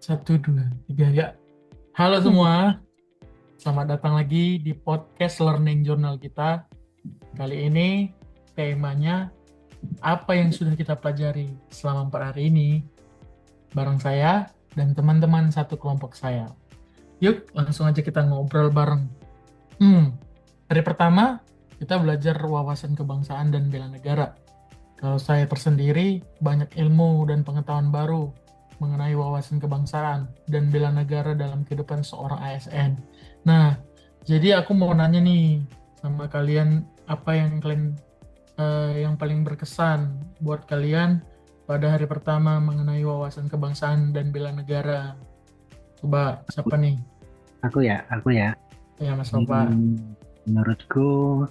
Satu, dua, tiga, ya. Halo semua, selamat datang lagi di podcast Learning Journal kita. Kali ini temanya apa yang sudah kita pelajari selama 4 hari ini bareng saya dan teman-teman satu kelompok saya. Yuk, langsung aja kita ngobrol bareng. Hari pertama kita belajar wawasan kebangsaan dan bela negara. Kalau saya tersendiri, banyak ilmu dan pengetahuan baru mengenai wawasan kebangsaan dan bela negara dalam kehidupan seorang ASN. Nah, jadi aku mau nanya nih sama kalian, apa yang paling berkesan buat kalian pada hari pertama mengenai wawasan kebangsaan dan bela negara? Coba, siapa nih? Aku ya. Ya, Mas Nova. Hmm, Menurutku,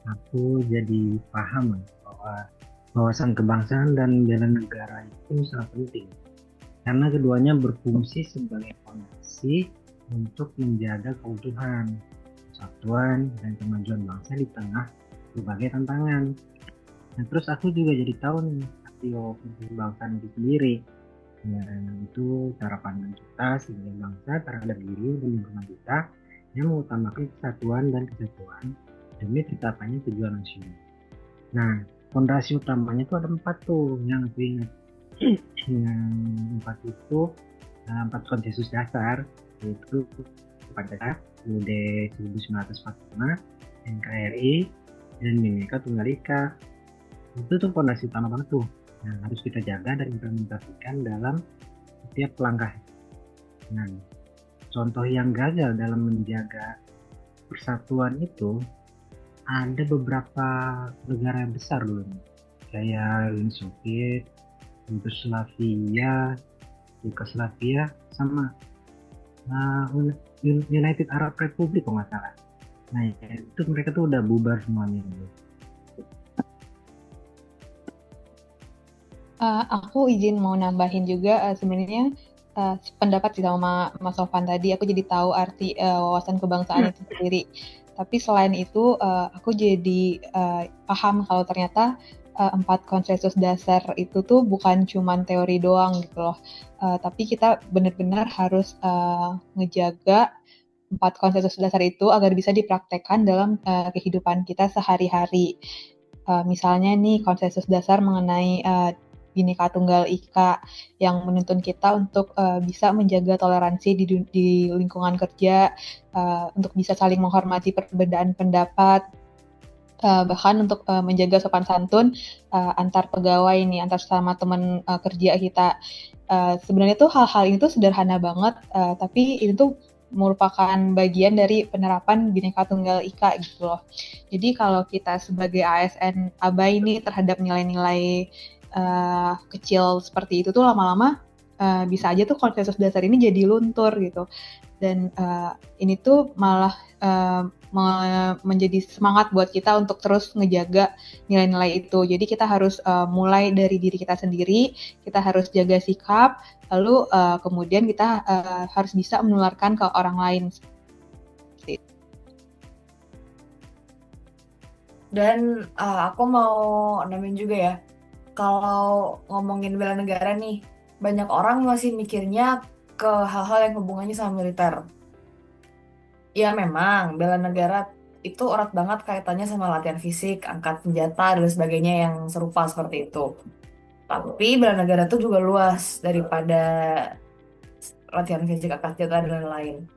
aku jadi paham bahwa wawasan kebangsaan dan bela negara itu sangat penting karena keduanya berfungsi sebagai fondasi untuk menjaga keutuhan, persatuan, dan kemajuan bangsa di tengah berbagai tantangan. Nah, terus aku juga jadi tahu nih arti wawasan kebangsaan itu sendiri. Ya, itu cara pandang kita sebagai bangsa terhadap diri dan lingkungan kita yang mengutamakan kesatuan dan kesatuan demi tercapainya tujuan nasional. Nah, fondasi utamanya itu ada empat tuh yang aku ingat. Yang empat itu empat konsensus dasar, yaitu pada UUD 1945, NKRI, dan Bhinneka Tunggal Ika. Itu tuh fondasi utama banget tuh yang harus kita jaga dan implementasikan dalam setiap langkah. Nah, contoh yang gagal dalam menjaga persatuan itu ada beberapa negara yang besar dulu nih. Kayak Uni Soviet, Yugoslavia, sama United Arab Republic kalau nggak salah. Nah, itu mereka tuh udah bubar semuanya. Aku izin mau nambahin juga sebenarnya pendapat sih sama Mas Sofan tadi. Aku jadi tahu arti wawasan kebangsaan itu sendiri. Tapi selain itu, aku jadi paham kalau ternyata empat konsensus dasar itu tuh bukan cuman teori doang gitu loh. Tapi kita benar-benar harus ngejaga empat konsensus dasar itu agar bisa dipraktekkan dalam kehidupan kita sehari-hari. Misalnya nih konsensus dasar mengenai Bhinneka Tunggal Ika yang menuntun kita untuk bisa menjaga toleransi di lingkungan kerja, untuk bisa saling menghormati perbedaan pendapat, bahkan untuk menjaga sopan santun antar pegawai nih, antar sama teman kerja kita. Sebenarnya tuh hal-hal ini tuh sederhana banget, tapi itu tuh merupakan bagian dari penerapan Bhinneka Tunggal Ika gitu loh. Jadi kalau kita sebagai ASN abai nih terhadap nilai-nilai kecil seperti itu tuh lama-lama bisa aja tuh konsensus dasar ini jadi luntur gitu. Dan ini tuh malah menjadi semangat buat kita untuk terus ngejaga nilai-nilai itu. Jadi kita harus mulai dari diri kita sendiri, kita harus jaga sikap, lalu kemudian kita harus bisa menularkan ke orang lain. Dan aku mau nambahin juga ya, kalau ngomongin bela negara nih, banyak orang masih mikirnya ke hal-hal yang hubungannya sama militer. Ya memang, bela negara itu erat banget kaitannya sama latihan fisik, angkat senjata, dan sebagainya yang serupa seperti itu. Tapi bela negara itu juga luas daripada latihan fisik, angkat senjata, dan lain-lain.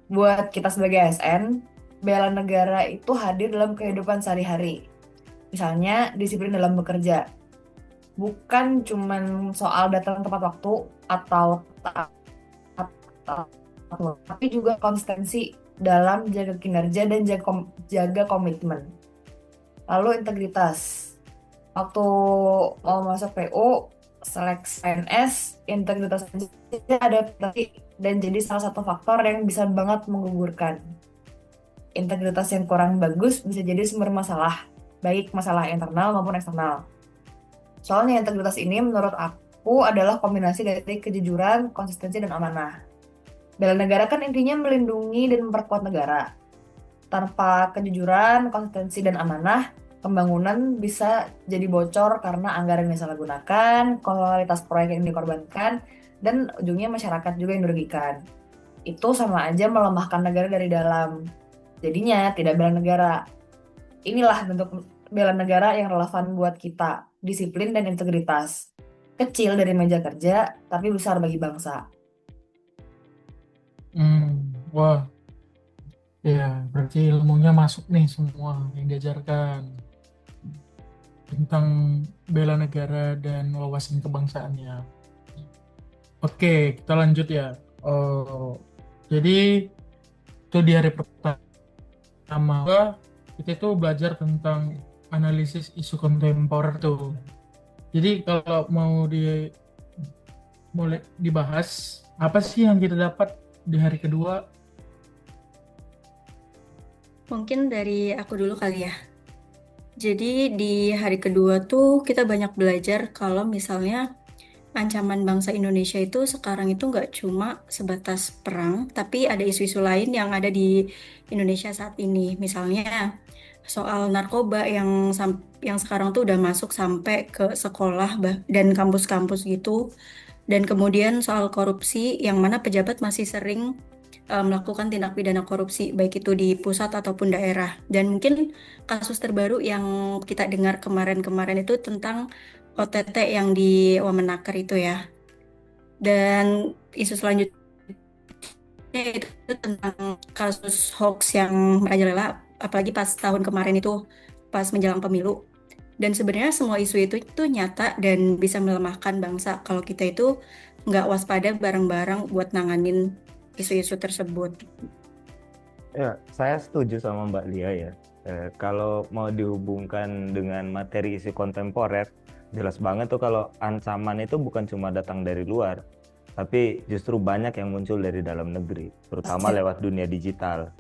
Buat kita sebagai ASN, bela negara itu hadir dalam kehidupan sehari-hari. Misalnya, disiplin dalam bekerja. Bukan cuman soal datang tepat waktu atau tapi juga konsistensi dalam jaga kinerja dan jaga komitmen. Lalu integritas. Waktu mau masuk PU, seleksi PNS, integritas aja ada dan jadi salah satu faktor yang bisa banget menggugurkan. Integritas yang kurang bagus bisa jadi sumber masalah, baik masalah internal maupun eksternal. Soalnya integritas ini menurut aku adalah kombinasi dari kejujuran, konsistensi, dan amanah. Bela negara kan intinya melindungi dan memperkuat negara. Tanpa kejujuran, konsistensi, dan amanah, pembangunan bisa jadi bocor karena anggaran yang disalahgunakan, kualitas proyek yang dikorbankan, dan ujungnya masyarakat juga yang dirugikan. Itu sama aja melemahkan negara dari dalam. Jadinya tidak bela negara. Inilah bentuk bela negara yang relevan buat kita, disiplin dan integritas. Kecil dari meja kerja, tapi besar bagi bangsa. Wah, ya berarti ilmunya masuk nih semua yang diajarkan tentang bela negara dan wawasan kebangsaannya. Oke, kita lanjut ya. Jadi itu di hari pertama kita itu belajar tentang analisis isu kontemporer tuh. Jadi kalau mulai dibahas, apa sih yang kita dapat di hari kedua? Mungkin dari aku dulu kali ya. Jadi di hari kedua tuh kita banyak belajar kalau misalnya ancaman bangsa Indonesia itu sekarang itu nggak cuma sebatas perang, tapi ada isu-isu lain yang ada di Indonesia saat ini. Misalnya soal narkoba yang sekarang tuh udah masuk sampai ke sekolah dan kampus-kampus gitu. Dan kemudian soal korupsi yang mana pejabat masih sering melakukan tindak pidana korupsi baik itu di pusat ataupun daerah. Dan mungkin kasus terbaru yang kita dengar kemarin-kemarin itu tentang OTT yang di Wamenaker itu ya. Dan isu selanjutnya itu tentang kasus hoax yang merajalela, apalagi pas tahun kemarin itu pas menjelang pemilu. Dan sebenarnya semua isu itu nyata dan bisa melemahkan bangsa kalau kita itu nggak waspada bareng-bareng buat nanganin isu-isu tersebut. Ya, saya setuju sama Mbak Lia ya. Kalau mau dihubungkan dengan materi isu kontemporer, jelas banget tuh kalau ancaman itu bukan cuma datang dari luar, tapi justru banyak yang muncul dari dalam negeri, terutama lewat dunia digital.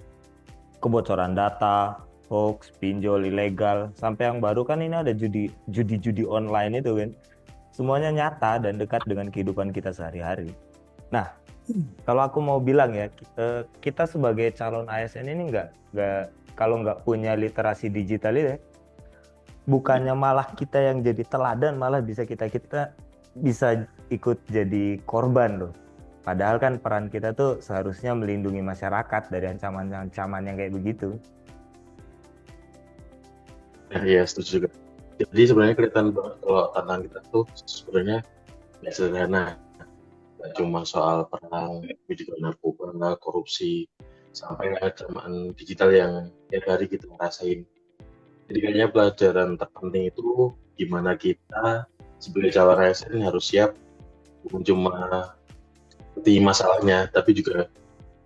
Kebocoran data, hoax, pinjol ilegal, sampai yang baru kan ini ada judi online itu kan. Semuanya nyata dan dekat dengan kehidupan kita sehari-hari. Nah, kalau aku mau bilang ya, kita sebagai calon ASN ini kalau nggak punya literasi digital ini, bukannya malah kita yang jadi teladan, malah bisa kita bisa ikut jadi korban loh. Padahal kan peran kita tuh seharusnya melindungi masyarakat dari ancaman-ancaman yang kayak begitu. Ya, setuju juga. Jadi sebenarnya kelihatan banget kalau tantangan kita tuh sebenarnya nggak sederhana. Nggak cuma soal perang, tapi juga narkoba, korupsi, sampai ancaman digital yang tiap hari kita ngerasain. Jadi kayaknya pelajaran terpenting itu gimana kita sebagai calon ASN harus siap bukan cuma seperti masalahnya, tapi juga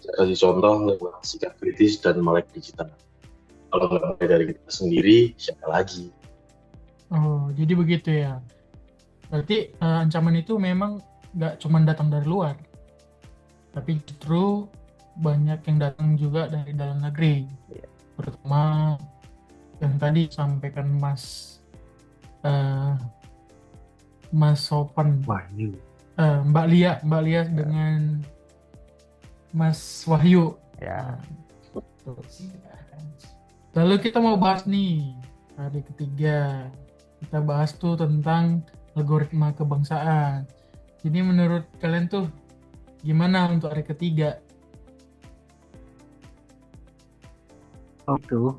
kasih contoh lewat sikap kritis dan melek digital. Kalau nggak mulai dari kita sendiri, siapa lagi? Oh, jadi begitu ya. Berarti ancaman itu memang nggak cuma datang dari luar, tapi justru banyak yang datang juga dari dalam negeri. Terutama yang tadi sampaikan Mas Sofan, Wahyu. Mbak Lia dengan Mas Wahyu. Ya. Lalu kita mau bahas nih hari ketiga. Kita bahas tuh tentang algoritma kebangsaan. Jadi menurut kalian tuh gimana untuk hari ketiga? Waktu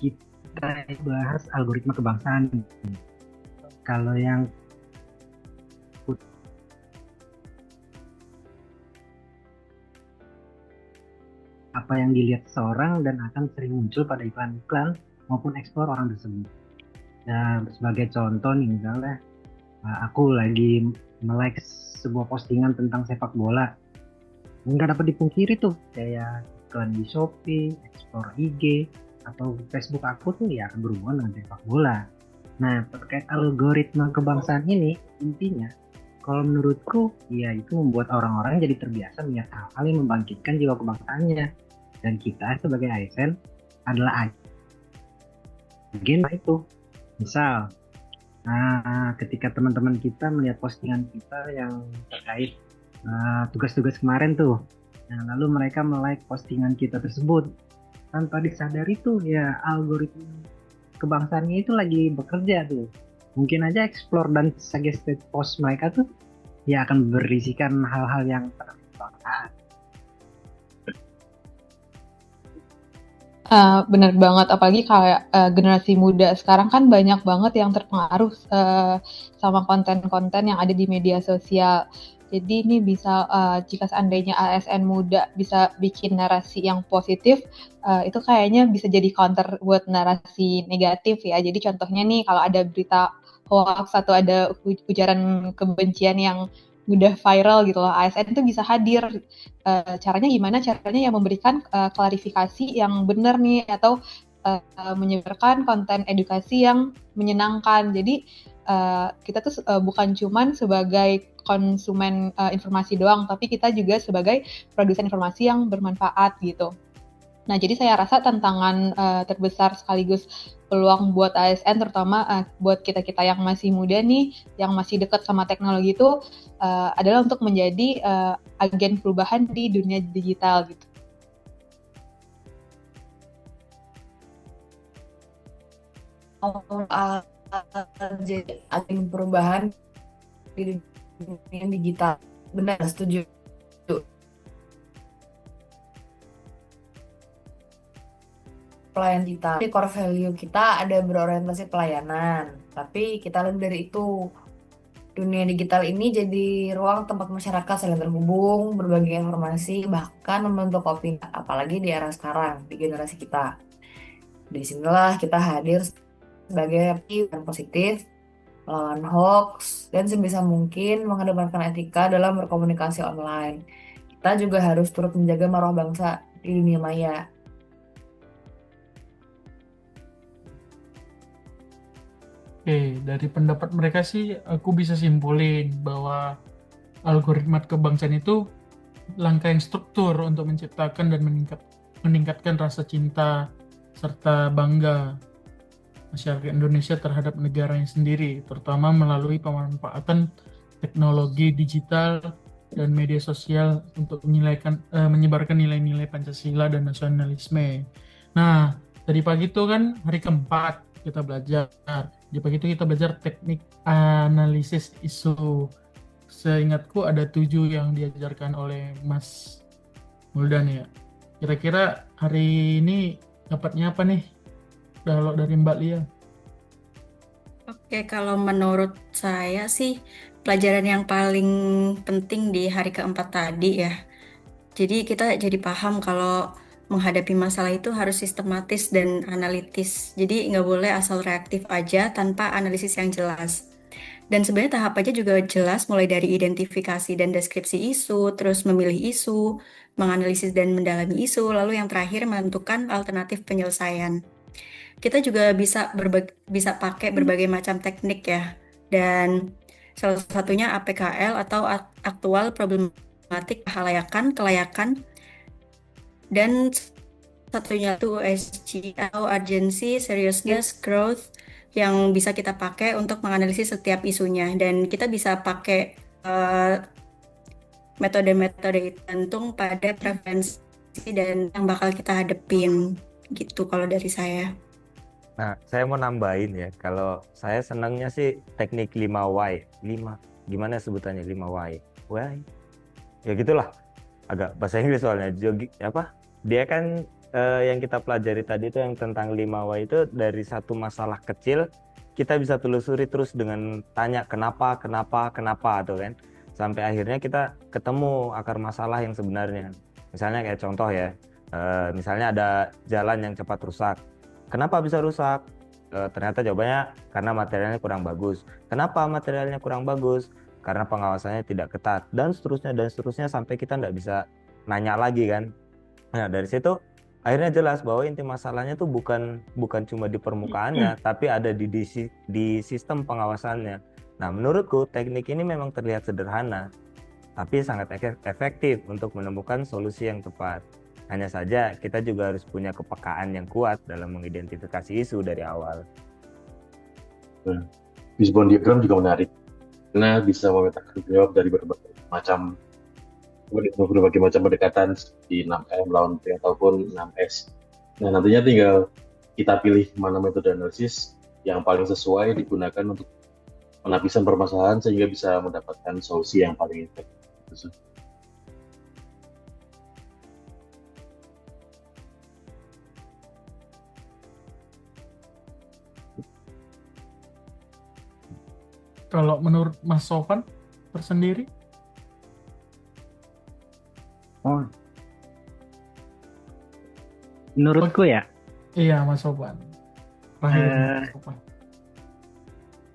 kita bahas algoritma kebangsaan. Kalau yang apa yang dilihat seorang dan akan sering muncul pada iklan-iklan maupun eksplor orang tersebut. Dan sebagai contoh nih misalnya aku lagi nge-like sebuah postingan tentang sepak bola, nggak dapat dipungkiri tuh kayak iklan di Shopee, explore IG atau Facebook aku tuh ya akan berhubungan dengan sepak bola. Nah, terkait algoritma kebangsaan ini, intinya kalau menurutku ya itu membuat orang-orang jadi terbiasa melihat hal-hal yang membangkitkan jiwa kebangsaannya, dan kita sebagai ASN adalah agen itu. Misal ketika teman-teman kita melihat postingan kita yang terkait tugas-tugas kemarin tuh, nah lalu mereka like postingan kita tersebut, tanpa disadari tuh ya algoritma kebangsaannya itu lagi bekerja tuh. Mungkin aja explore dan suggested post mereka tuh ya akan berisikan hal-hal yang bermanfaat. Bener banget, apalagi kayak generasi muda sekarang kan banyak banget yang terpengaruh sama konten-konten yang ada di media sosial. Jadi ini bisa jika seandainya ASN muda bisa bikin narasi yang positif, itu kayaknya bisa jadi counter buat narasi negatif ya. Jadi contohnya nih kalau ada berita hoax atau ada ujaran kebencian yang udah viral gitu loh, ASN itu bisa hadir. Caranya gimana? Caranya ya memberikan klarifikasi yang benar nih atau menyebarkan konten edukasi yang menyenangkan. Jadi kita tuh bukan cuman sebagai konsumen informasi doang, tapi kita juga sebagai produsen informasi yang bermanfaat gitu. Nah, jadi saya rasa tantangan terbesar sekaligus peluang buat ASN, terutama buat kita-kita yang masih muda nih, yang masih dekat sama teknologi itu adalah untuk menjadi agen perubahan di dunia digital gitu. Jadi agen perubahan di dunia digital. Benar, setuju. Pelayan kita. Di core value kita ada berorientasi pelayanan, tapi kita lebih dari itu. Dunia digital ini jadi ruang tempat masyarakat saling terhubung, berbagi informasi, bahkan membentuk opini, apalagi di era sekarang, di generasi kita. Disinilah kita hadir sebagai yang positif, melawan hoax, dan sebisa mungkin mengedepankan etika dalam berkomunikasi online. Kita juga harus turut menjaga marwah bangsa di dunia maya. Oke, dari pendapat mereka sih aku bisa simpulin bahwa algoritma kebangsaan itu langkah yang struktur untuk menciptakan dan meningkatkan rasa cinta serta bangga masyarakat Indonesia terhadap negaranya sendiri, terutama melalui pemanfaatan teknologi digital dan media sosial untuk menyebarkan nilai-nilai Pancasila dan nasionalisme. Nah, tadi pagi itu kan hari keempat kita belajar. Di pagi itu kita belajar teknik analisis isu. Seingatku ada 7 yang diajarkan oleh Mas Muldan ya. Kira-kira hari ini dapatnya apa nih? Kalau dari Mbak Lia. Oke, kalau menurut saya sih pelajaran yang paling penting di hari keempat tadi ya. Jadi kita jadi paham kalau menghadapi masalah itu harus sistematis dan analitis. Jadi nggak boleh asal reaktif aja tanpa analisis yang jelas. Dan sebenarnya tahapannya juga jelas, mulai dari identifikasi dan deskripsi isu, terus memilih isu, menganalisis dan mendalami isu, lalu yang terakhir menentukan alternatif penyelesaian. Kita juga bisa pakai berbagai macam teknik ya, dan salah satunya APKL atau aktual problematik kelayakan, dan satunya itu USG atau urgency, seriousness, growth, yang bisa kita pakai untuk menganalisis setiap isunya. Dan kita bisa pakai metode-metode tergantung pada preferensi dan yang bakal kita hadepin gitu kalau dari saya. Nah, saya mau nambahin ya, kalau saya senangnya sih teknik 5Y. Gimana sebutannya 5Y? Why? Ya gitulah, agak bahasa Inggris soalnya. Dia kan yang kita pelajari tadi itu yang tentang 5Y itu dari satu masalah kecil, kita bisa telusuri terus dengan tanya kenapa tuh kan. Sampai akhirnya kita ketemu akar masalah yang sebenarnya. Misalnya kayak contoh ya, misalnya ada jalan yang cepat rusak. Kenapa bisa rusak? Ternyata jawabannya karena materialnya kurang bagus. Kenapa materialnya kurang bagus? Karena pengawasannya tidak ketat, dan seterusnya sampai kita nggak bisa nanya lagi kan. Nah, dari situ akhirnya jelas bahwa inti masalahnya tuh bukan cuma di permukaannya, tapi ada di sistem pengawasannya. Nah, menurutku teknik ini memang terlihat sederhana, tapi sangat efektif untuk menemukan solusi yang tepat. Hanya saja kita juga harus punya kepekaan yang kuat dalam mengidentifikasi isu dari awal. Fishbone diagram juga menarik karena bisa memetakan jawab dari berbagai macam pendekatan seperti 6M lawan P ataupun 6S. Nah, nantinya tinggal kita pilih mana metode analisis yang paling sesuai digunakan untuk penapisan permasalahan sehingga bisa mendapatkan solusi yang paling efektif. Kalau menurut Mas Sofan tersendiri? Oh, menurutku ya, Iya, Mas Sofan. Terakhir nih, eh, Mas Sofan.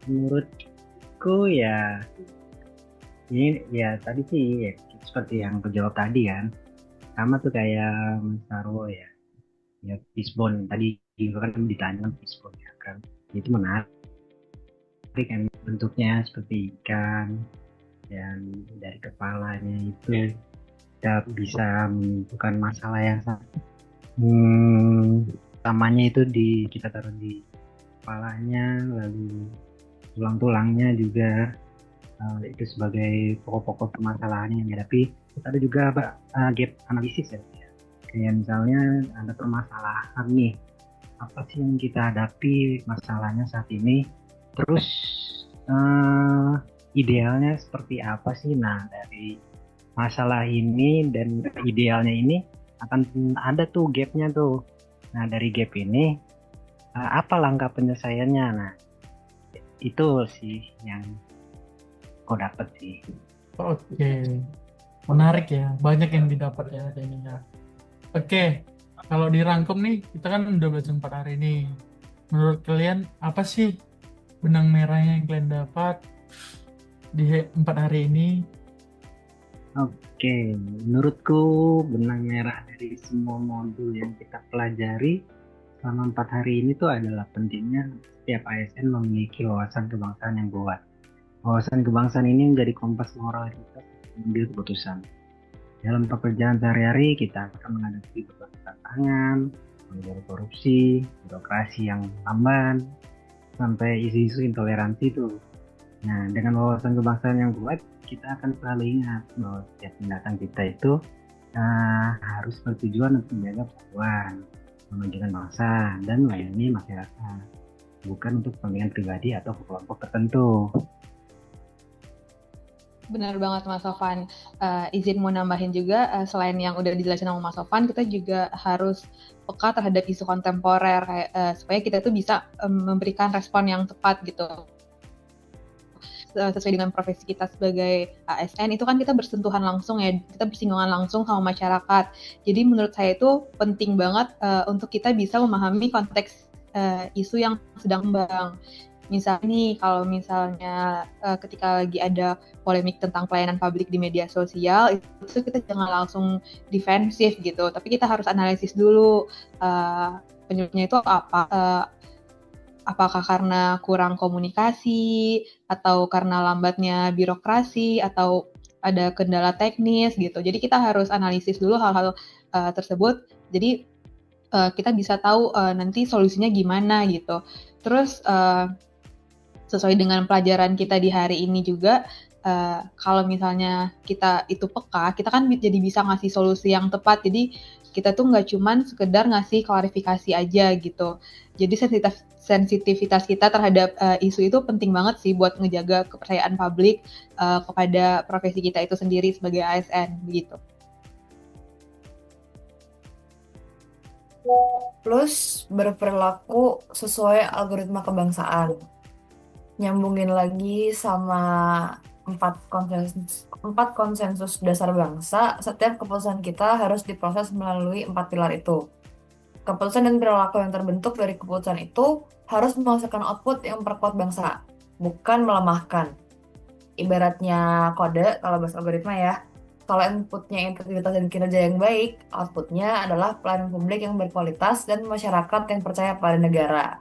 menurutku ya, ini ya tadi sih ya, seperti yang aku jawab tadi kan, sama tuh kayak Mas Sarwo ya, fishbone tadi juga kan ditanya fishbone ya kan, itu menarik kan bentuknya seperti ikan dan dari kepalanya itu kita bisa menentukan masalah yang utamanya itu kita taruh di kepalanya, lalu tulang-tulangnya juga itu sebagai pokok-pokok permasalahan yang dihadapi. Terus ada juga gap analisis ya, kayak misalnya ada permasalahan nih, apa sih yang kita hadapi masalahnya saat ini, terus idealnya seperti apa sih. Nah, dari masalah ini dan idealnya ini akan ada tuh gapnya tuh. Nah, dari gap ini apa langkah penyelesaiannya. Nah, itu sih yang kau dapat sih. Oke, menarik ya. Banyak yang didapat ya ini ya. Oke, kalau dirangkum nih, kita kan udah belajar 4 hari ini. Menurut kalian, apa sih benang merahnya yang kalian dapat di 4 hari ini? Oke, menurutku benang merah dari semua modul yang kita pelajari selama 4 hari ini tuh adalah pentingnya setiap ASN memiliki wawasan kebangsaan yang kuat. Wawasan kebangsaan ini menjadi kompas moral kita mengambil keputusan. Dalam pekerjaan sehari-hari kita akan menghadapi berbagai tantangan, mulai dari korupsi, birokrasi yang lamban, sampai isu-isu intoleransi tuh. Nah, dengan wawasan kebangsaan yang kuat, kita akan selalu ingat bahwa setiap tindakan kita itu harus bertujuan untuk menjaga persatuan, memajukan bangsa, dan melayani masyarakat, bukan untuk kepentingan pribadi atau kelompok tertentu. Benar banget Mas Sofan. Izin mau nambahin juga, selain yang udah dijelasin sama Mas Sofan, kita juga harus peka terhadap isu kontemporer, supaya kita tuh bisa memberikan respon yang tepat gitu. Sesuai dengan profesi kita sebagai ASN, itu kan kita bersentuhan langsung ya, kita bersinggungan langsung sama masyarakat. Jadi menurut saya itu penting banget untuk kita bisa memahami konteks isu yang sedang berkembang. Misalnya nih, kalau misalnya ketika lagi ada polemik tentang pelayanan publik di media sosial, itu kita jangan langsung defensif gitu, tapi kita harus analisis dulu penyebabnya itu apa. Apakah karena kurang komunikasi, atau karena lambatnya birokrasi, atau ada kendala teknis gitu. Jadi kita harus analisis dulu hal-hal tersebut. Jadi kita bisa tahu nanti solusinya gimana gitu. Terus sesuai dengan pelajaran kita di hari ini juga, kalau misalnya kita itu peka, kita kan jadi bisa ngasih solusi yang tepat. Jadi kita tuh nggak cuman sekedar ngasih klarifikasi aja gitu. Jadi sensitivitas kita terhadap isu itu penting banget sih buat ngejaga kepercayaan publik kepada profesi kita itu sendiri sebagai ASN begitu. Plus berperilaku sesuai algoritma kebangsaan. Nyambungin lagi sama 4 konsensus dasar bangsa, setiap keputusan kita harus diproses melalui 4 pilar itu. Keputusan dan perilaku yang terbentuk dari keputusan itu harus menghasilkan output yang memperkuat bangsa, bukan melemahkan. Ibaratnya kode, kalau bahasa algoritma ya, kalau inputnya integritas dan kinerja yang baik, outputnya adalah pelayanan publik yang berkualitas dan masyarakat yang percaya pada negara.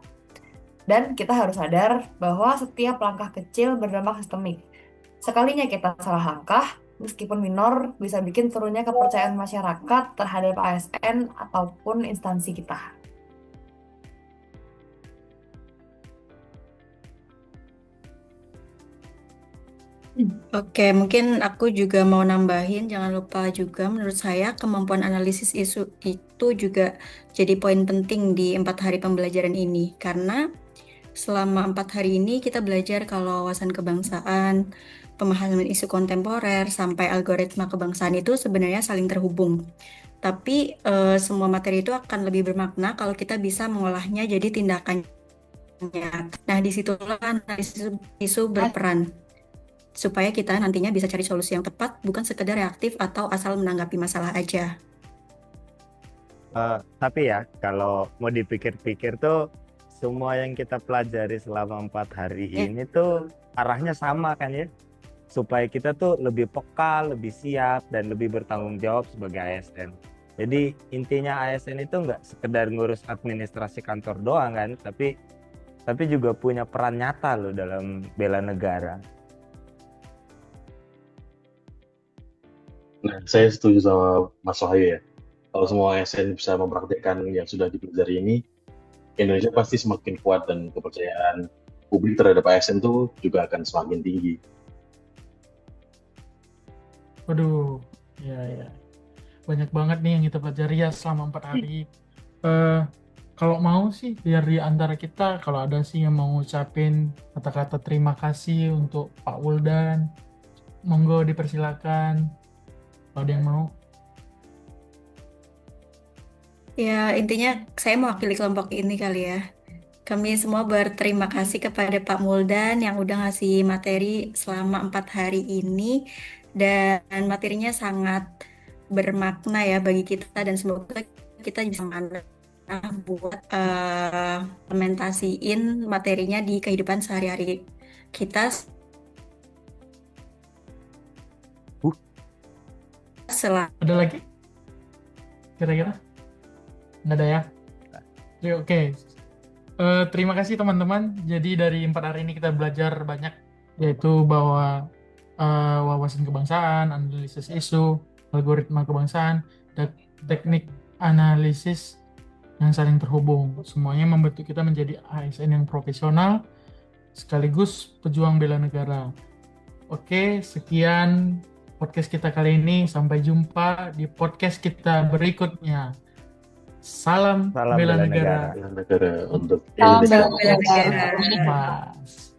Dan kita harus sadar bahwa setiap langkah kecil berdampak sistemik. Sekalinya kita salah langkah, meskipun minor, bisa bikin turunnya kepercayaan masyarakat terhadap ASN ataupun instansi kita. Oke, mungkin aku juga mau nambahin, jangan lupa juga menurut saya kemampuan analisis isu itu juga jadi poin penting di 4 hari pembelajaran ini. Karena selama 4 hari ini kita belajar kalau wawasan kebangsaan, pemahaman isu kontemporer, sampai algoritma kebangsaan itu sebenarnya saling terhubung. Tapi semua materi itu akan lebih bermakna kalau kita bisa mengolahnya jadi tindakan nyata. Nah, disitulah analisis isu berperan supaya kita nantinya bisa cari solusi yang tepat, bukan sekedar reaktif atau asal menanggapi masalah aja. Tapi ya, kalau mau dipikir-pikir tuh, semua yang kita pelajari selama 4 hari ini tuh arahnya sama kan ya? Supaya kita tuh lebih peka, lebih siap, dan lebih bertanggung jawab sebagai ASN. Jadi intinya ASN itu nggak sekedar ngurus administrasi kantor doang kan, tapi juga punya peran nyata loh dalam bela negara. Nah, saya setuju sama Mas Wahyu ya. Kalau semua ASN bisa mempraktikkan yang sudah dipelajari ini, Indonesia pasti semakin kuat dan kepercayaan publik terhadap ASN itu juga akan semakin tinggi. Waduh, ya. Banyak banget nih yang kita pelajari ya selama 4 hari. Kalau mau sih, biar di antara kita, kalau ada sih yang mau ngucapin kata-kata terima kasih untuk Pak Wuldan, monggo dipersilakan. Kalau ada yang mau. Ya, intinya saya mewakili kelompok ini kali ya. Kami semua berterima kasih kepada Pak Muldan yang udah ngasih materi selama 4 hari ini. Dan materinya sangat bermakna ya bagi kita, dan semoga kita bisa buat implementasiin materinya di kehidupan sehari-hari kita Ada lagi? Kira-kira? Nggak ada ya? Oke. Terima kasih teman-teman. Jadi dari 4 hari ini kita belajar banyak, yaitu bahwa wawasan kebangsaan, analisis isu, algoritma kebangsaan, dan teknik analisis yang saling terhubung. Semuanya membentuk kita menjadi ASN yang profesional sekaligus pejuang bela negara. Oke, sekian podcast kita kali ini. Sampai jumpa di podcast kita berikutnya. Salam bela negara. Bela negara untuk Salam Indonesia. bela negara. Mas.